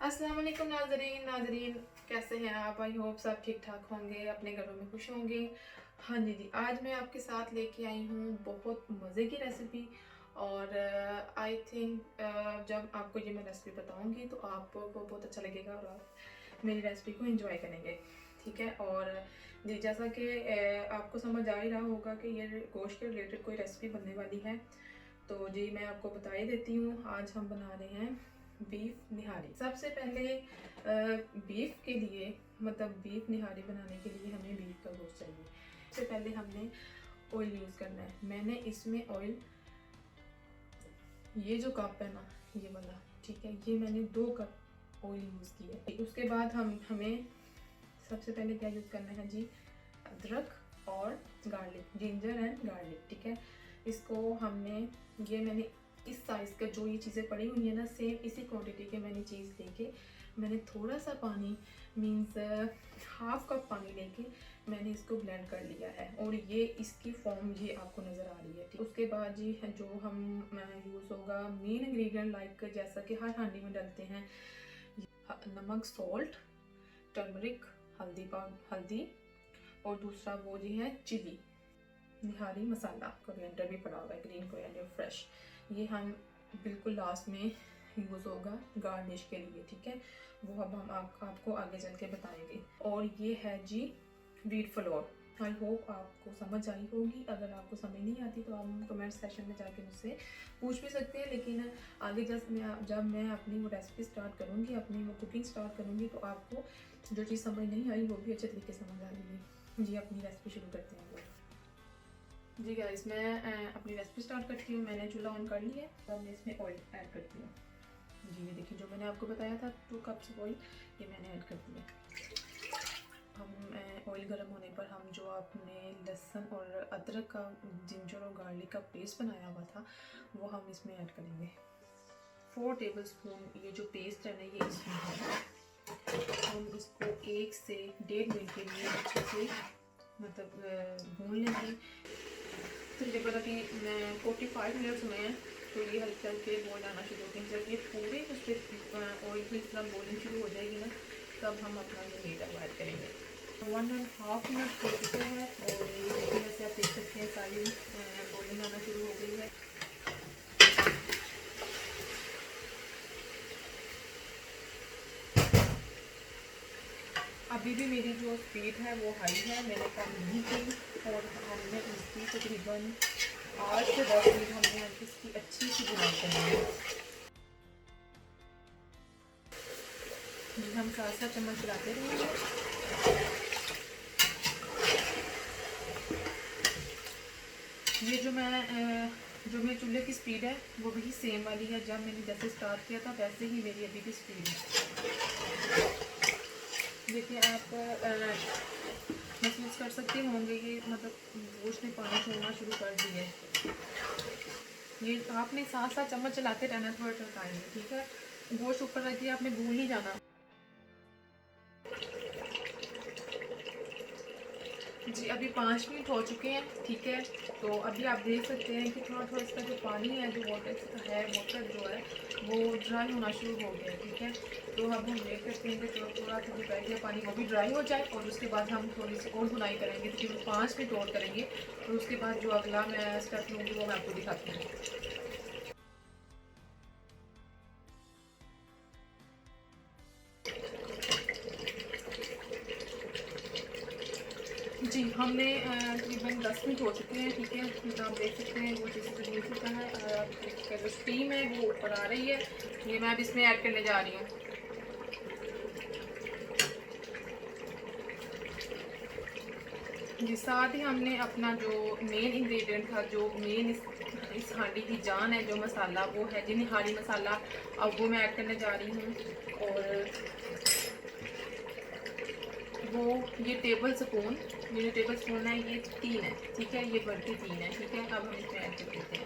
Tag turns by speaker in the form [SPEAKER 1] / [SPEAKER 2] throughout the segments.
[SPEAKER 1] अस्सलाम वालेकुम नाजरीन कैसे हैं आप? आई होप सब ठीक ठाक होंगे, अपने घरों में खुश होंगे। हाँ जी, आज मैं आपके साथ लेके आई हूँ बहुत मज़े की रेसिपी। और आई थिंक जब आपको ये मैं रेसिपी बताऊँगी तो आपको बहुत अच्छा लगेगा और आप मेरी रेसिपी को एंजॉय करेंगे। ठीक है। और जी, जैसा कि आपको समझ आ ही रहा होगा कि ये गोश्त के रिलेटेड कोई रेसिपी बनने वाली है, तो जी मैं आपको बता ही देती हूँ। आज हम बना रहे हैं बीफ निहारी। सबसे पहले बीफ के लिए, मतलब बीफ निहारी बनाने के लिए हमें बीफ का गोश्त चाहिए। सबसे पहले हमने ऑयल यूज़ करना है। मैंने इसमें ऑयल, ये जो कप है ना, ये वाला, ठीक है, ये मैंने 2 कप ऑयल यूज़ किया है। उसके बाद हमें सबसे पहले क्या यूज़ करना है जी, अदरक और गार्लिक, जिंजर एंड गार्लिक। ठीक है, इसको हमने, ये मैंने इस साइज़ का जो ये चीज़ें पड़ी हुई है ना, सेम इसी क्वांटिटी के मैंने चीज़ लेके, मैंने थोड़ा सा पानी, मीन्स हाफ कप पानी लेके मैंने इसको ब्लेंड कर लिया है और ये इसकी फॉर्म ये आपको नज़र आ रही है। ठीक, उसके बाद जी जो हम यूज़ होगा मेन इंग्रेडिएंट, लाइक जैसा कि हर हांडी में डालते हैं, नमक, सॉल्ट, टर्मरिक, हल्दी, और दूसरा वो जी है चिली, निहारी मसाला, कोरिएंडर भी पड़ा हुआ है, ग्रीन कोरिएंडर फ्रेश। ये हम बिल्कुल लास्ट में यूज़ होगा गार्निश के लिए। ठीक है, वो अब हम आपको आगे चल के बताएंगे। और ये है जी व्हीट फ्लोर। आई होप आपको समझ आई होगी। अगर आपको समझ नहीं आती तो आप कमेंट सेक्शन में जाके मुझसे पूछ भी सकते हैं, लेकिन आगे जब मैं अपनी वो रेसिपी स्टार्ट करूँगी, अपनी वो कुकिंग स्टार्ट करूँगी, तो आपको जो चीज़ समझ नहीं आई वो भी अच्छे तरीके से समझ आ जाएगी। जी, अपनी रेसिपी शुरू करते हैं। जी गाइस, मैं अपनी रेसिपी स्टार्ट करती हूँ। मैंने चूल्हा ऑन कर लिया है, अब मैं इसमें ऑयल ऐड करती हूँ। जी, ये देखिए, जो मैंने आपको बताया था 2 कप्स ऑयल, ये मैंने ऐड कर दिया। हम ऑयल गर्म होने पर हम जो आपने लहसुन और अदरक का, जिंजर और गार्लिक का पेस्ट बनाया हुआ था, वो हम इसमें ऐड करेंगे। 4 टेबल स्पून ये जो पेस्ट है ना, ये इसमें है। हम इसको 1 से 1.5 मिनट के लिए अच्छे से मतलब भून लेंगे। तकरीबन अभी मैं 45 मिनट्स में है, तो ये हल्के हल्के बॉयल आना शुरू होते हैं। जब ये पूरे उस पर ऑयल की तरह बॉइलिंग शुरू हो जाएगी ना, तब हम अपना ये मीट ऐड करेंगे। 1.5 मिनट हो चुके हैं और ये जैसे आप देख सकते हैं सारी बॉइलिंग आना शुरू हो गई है। अभी भी मेरी जो स्पीड है वो हाई है, मैंने कम नहीं की। और हमने इसकी तकरीबन 8 से 10 मिनट हमने इसकी अच्छी सी बुनाई करनी है। हम साथ साथ चम्मच चलाते रहेंगे। ये जो मेरे चूल्हे की स्पीड है वो भी सेम वाली है। जब मैंने जैसे स्टार्ट किया था वैसे ही मेरी अभी भी स्पीड है। देखिए, आप महसूस कर सकते होंगे, ये मतलब गोश्त ने पानी छोड़ना शुरू कर दिया है। ये आपने साथ साथ चम्मच चलाते रहना थोड़ा टाइम में। ठीक है, गोश्त ऊपर रख दिया, आपने भूल नहीं जाना। जी, अभी 5 मिनट हो चुके हैं। ठीक है, तो अभी आप देख सकते हैं कि थोड़ा थोड़ा इसका जो पानी है, जो वाटर जो है वो ड्राई होना शुरू हो गया है। ठीक है, तो अब हम वेट करते हैं कि थोड़ा थोड़ा जो रह गया पानी वो भी ड्राई हो जाए, और उसके बाद हम थोड़ी सी और बुनाई करेंगे। तकरीबन 5 मिनट और करेंगे, और उसके बाद जो अगला मैं स्टेप लूँगी वो मैं आपको दिखाती हूँ। जी, हमने तकरीबन 10 मिनट हो चुके हैं। ठीक है, तो आप देख सकते हैं वो जैसे जो मिल चुका है, और इसका जो स्टीम है वो ऊपर आ रही है। ये मैं अब इसमें ऐड करने जा रही हूँ। जी, साथ ही हमने अपना जो मेन इंग्रेडिएंट था, जो मेन इस हांडी की जान है, जो मसाला, वो है जी निहारी मसाला। अब वो मैं ऐड करने जा रही हूँ। और वो ये जो टेबल स्पून है ये 3 है। ठीक है, ये बढ़ती 3 है। ठीक है, अब हम इसमें ऐड कर देते हैं।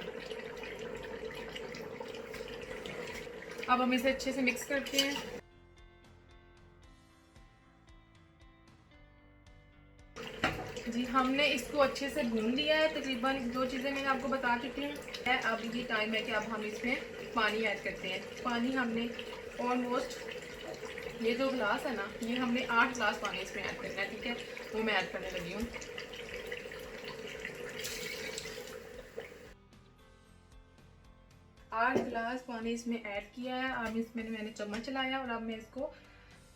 [SPEAKER 1] अब हम इसे अच्छे से मिक्स करते हैं। जी, हमने इसको अच्छे से भून लिया है। तकरीबन जो चीज़ें मैंने आपको बता चुकी हूँ। अब ये टाइम है कि अब हम इसमें पानी ऐड करते हैं। पानी हमने ऑलमोस्ट ये जो गिलास है ना, ये हमने 8 गिलास पानी इसमें ऐड करना है, ठीक है। वो मैं ऐड करने लगी हूँ। 8 गिलास पानी इसमें ऐड किया है। अब इसमें मैंने चम्मच चलाया और अब मैं इसको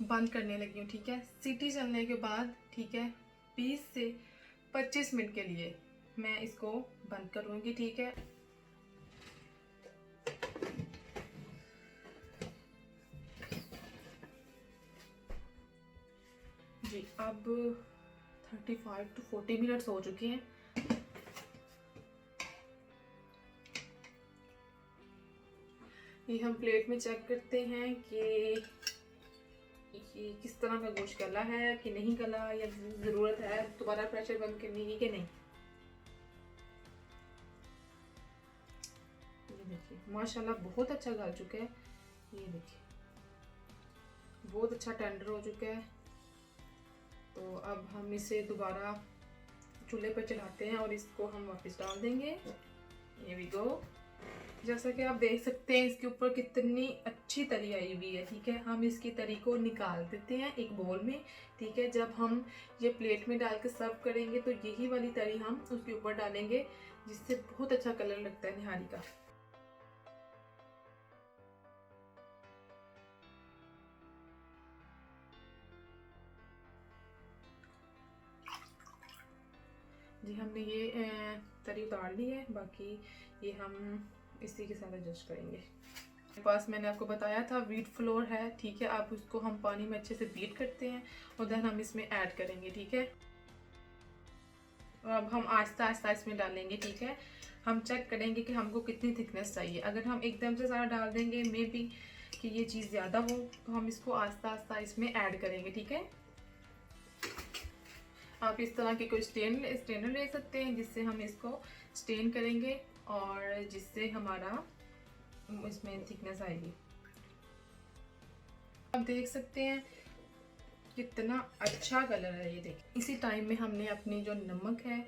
[SPEAKER 1] बंद करने लगी हूँ, ठीक है। सीटी चलने के बाद, ठीक है, 20 से 25 मिनट के लिए मैं इसको बंद करूँगी, ठीक है। जी अब 35 to 40 मिनट्स हो चुके हैं। ये हम प्लेट में चेक करते हैं कि ये किस तरह का गोश्त गला है कि नहीं गला, या ज़रूरत है दोबारा प्रेशर बंद करने की कि नहीं। ये देखिए माशाल्लाह बहुत अच्छा गल चुका है। ये देखिए बहुत अच्छा टेंडर हो चुका है। तो अब हम इसे दोबारा चूल्हे पर चढ़ाते हैं और इसको हम वापस डाल देंगे। ये वी गो। जैसा कि आप देख सकते हैं इसके ऊपर कितनी अच्छी तरी आई हुई है, ठीक है। हम इसकी तरी को निकाल देते हैं एक बोल में, ठीक है। जब हम ये प्लेट में डाल के सर्व करेंगे तो यही वाली तरी हम उसके ऊपर डालेंगे, जिससे बहुत अच्छा कलर लगता है निहारी का। जी हमने ये तरी उतार ली है, बाकी ये हम इसी के साथ एडजस्ट करेंगे। मेरे पास मैंने आपको बताया था व्हीट फ्लोर है, ठीक है। आप उसको हम पानी में अच्छे से बीट करते हैं और देन हम इसमें ऐड करेंगे, ठीक है। और अब हम आहिस्ता आहिस्ता इसमें डालेंगे, ठीक है। हम चेक करेंगे कि हमको कितनी थिकनेस चाहिए। अगर हम एकदम से सारा डाल देंगे मे बी कि ये चीज़ ज़्यादा हो, तो हम इसको आहिस्ता आहिस्ता इसमें ऐड करेंगे, ठीक है। आप इस तरह के कोई स्टेनर ले सकते हैं, जिससे हम इसको स्टेन करेंगे और जिससे हमारा इसमें थिकनेस आएगी। आप देख सकते हैं कितना अच्छा कलर है, ये देखिए। इसी टाइम में हमने अपनी जो नमक है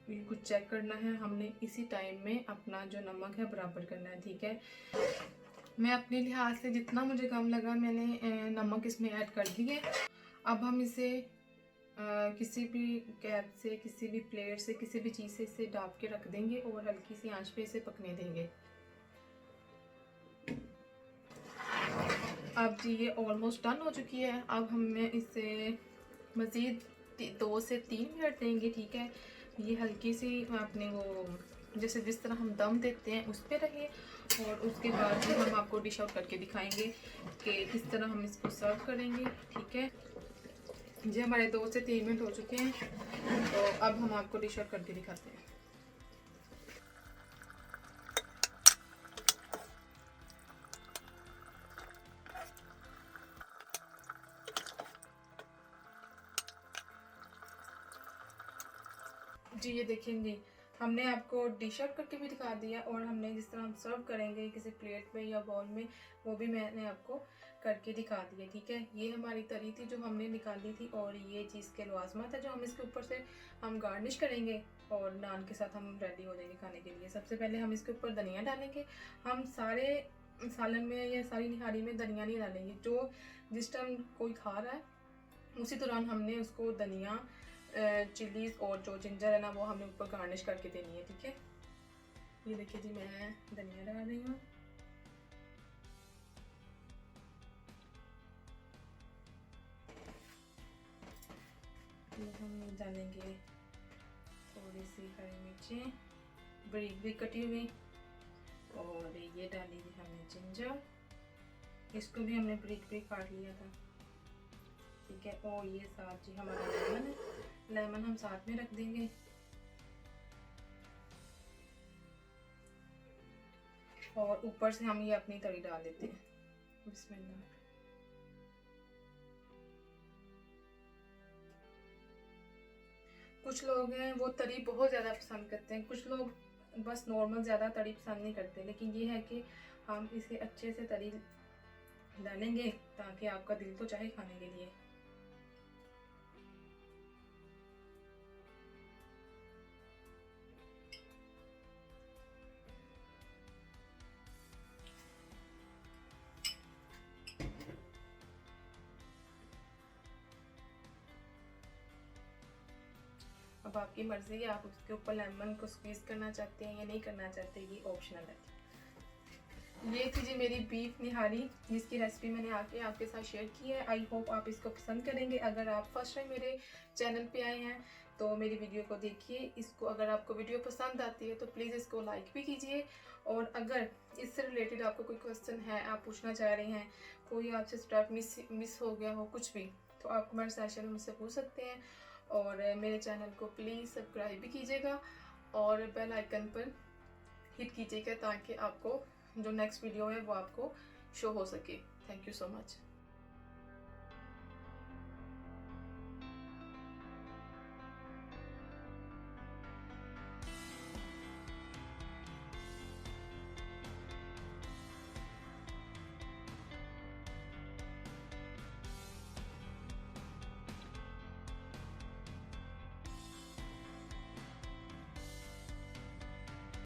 [SPEAKER 1] कुछ चेक करना है। हमने इसी टाइम में अपना जो नमक है बराबर करना है, ठीक है। मैं अपने लिहाज से जितना मुझे कम लगा मैंने नमक इसमें ऐड कर दिए। अब हम इसे किसी भी कैप से, किसी भी प्लेट से, किसी भी चीज़ से इसे डाप के रख देंगे और हल्की सी आंच पे इसे पकने देंगे। अब जी ये ऑलमोस्ट डन हो चुकी है। अब हमें इसे मज़ीद 2 से 3 मिनट देंगे, ठीक है। ये हल्की सी अपने वो जैसे जिस तरह हम दम देते हैं उस पर रहे, और उसके बाद भी हम आपको डिश आउट करके दिखाएंगे कि किस तरह हम इसको सर्व करेंगे, ठीक है। जी हमारे 2 से 3 मिनट हो चुके हैं, तो अब हम आपको डिश आउट करके दिखाते हैं। जी ये देखें जी, हमने आपको डिश आउट करके भी दिखा दिया और हमने जिस तरह हम सर्व करेंगे किसी प्लेट में या बाउल में, वो भी मैंने आपको करके दिखा दिया, ठीक है। ये हमारी तरी थी जो हमने निकाली थी, और ये चीज़ के लवाजमा था जो हम इसके ऊपर से हम गार्निश करेंगे और नान के साथ हम रेडी हो जाएंगे खाने के लिए। सबसे पहले हम इसके ऊपर धनिया डालेंगे। हम सारे सालन में या सारी निहारी में धनिया नहीं डालेंगे, जो जिस टाइम कोई खा रहा है उसी दौरान हमने उसको धनिया, चिलीज़ और जो जिंजर है ना वो हमने ऊपर गार्निश करके देनी है, ठीक है। ये देखिए जी मैं धनिया डाल रही हूँ। ये हम डालेंगे थोड़ी सी हरी मिर्चें बारीक बारीक कटी हुई, और ये डाली थी हमने जिंजर, इसको भी हमने बारीक बारीक काट लिया था, ठीक है। और ये साथ जी हमारा लेमन है, लेमन हम साथ में रख देंगे। और ऊपर से हम ये अपनी तरी डाल देते हैं। बिस्मिल्लाह। कुछ लोग हैं वो तरी बहुत ज़्यादा पसंद करते हैं, कुछ लोग बस नॉर्मल ज़्यादा तरी पसंद नहीं करते, लेकिन ये है कि हम इसे अच्छे से तरी डालेंगे ताकि आपका दिल तो चाहे खाने के लिए। अब आपकी मर्ज़ी है, आप उसके ऊपर लेमन को स्क्वीज़ करना चाहते हैं या नहीं करना चाहते, ये ऑप्शनल है। ये थी जी मेरी बीफ निहारी, जिसकी रेसिपी मैंने आपके साथ शेयर की है। आई होप आप इसको पसंद करेंगे। अगर आप फर्स्ट टाइम मेरे चैनल पे आए हैं तो मेरी वीडियो को देखिए। इसको अगर आपको वीडियो पसंद आती है तो प्लीज़ इसको लाइक भी कीजिए, और अगर इससे रिलेटेड आपको कोई क्वेश्चन है, आप पूछना चाह रहे हैं, कोई आपसे स्टेप मिस हो गया हो, कुछ भी, तो आप कमेंट सेक्शन में मुझसे पूछ सकते हैं। और मेरे चैनल को प्लीज़ सब्सक्राइब भी कीजिएगा और बेल आइकन पर हिट कीजिएगा, ताकि आपको जो नेक्स्ट वीडियो है वो आपको शो हो सके। Thank you so much.